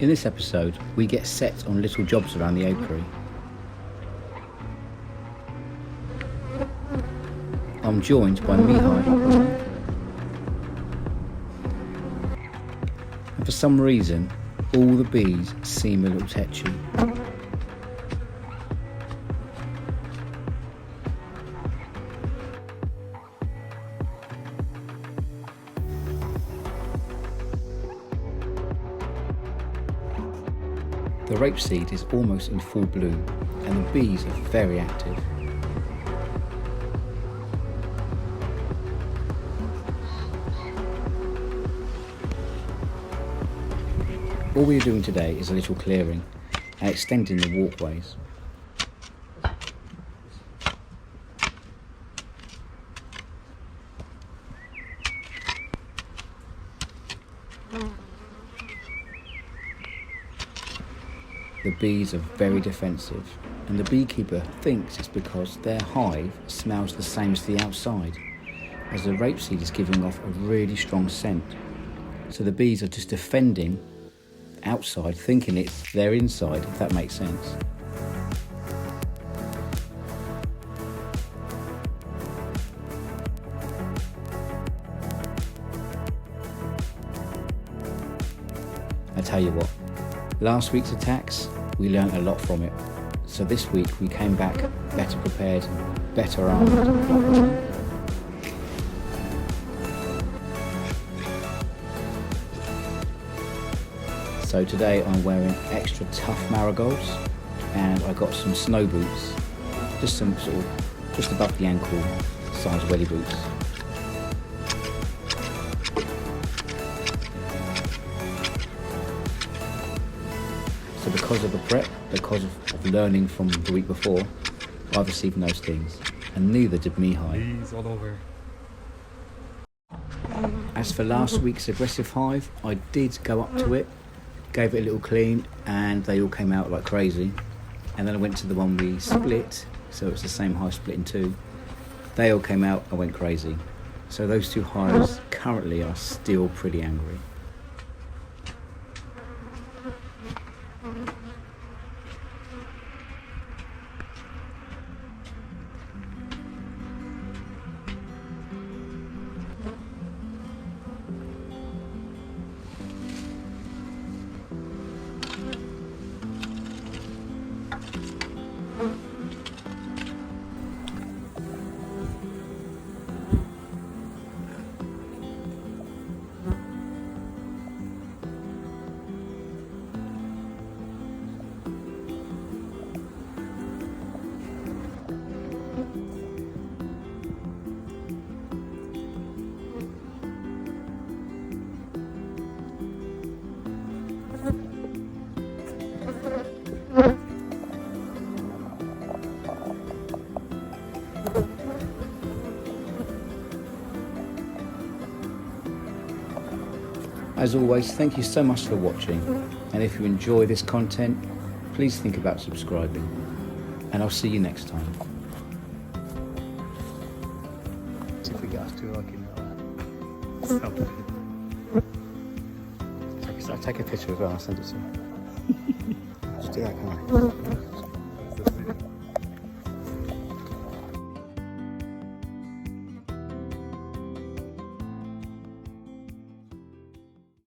In this episode, we get set on little jobs around the apiary. I'm joined by Mihai. And for some reason, all the bees seem a little tetchy. The rapeseed is almost in full bloom and the bees are very active. All we are doing today is a little clearing and extending the walkways. The bees are very defensive, and the beekeeper thinks it's because their hive smells the same as the outside, as the rapeseed is giving off a really strong scent. So the bees are just defending outside, thinking it's their inside, if that makes sense. I tell you what, last week's attacks, we learnt a lot from it. So this week we came back better prepared, better armed. So today I'm wearing extra tough marigolds and I got some snow boots, just some sort of, just above the ankle size welly boots. So because of the prep, because of learning from the week before, I've received no stings, and neither did Mihai. Bees all over. As for last week's aggressive hive, I did go up to it, gave it a little clean, and they all came out like crazy. And then I went to the one we split, so it's the same hive split in two. They all came out and went crazy. So those two hives currently are still pretty angry. As always, thank you so much for watching, and if you enjoy this content, please think about subscribing, and I'll see you next time. See if we get us to looking at that. I'll take a picture as well, I'll send it to you. Just do that, can't I?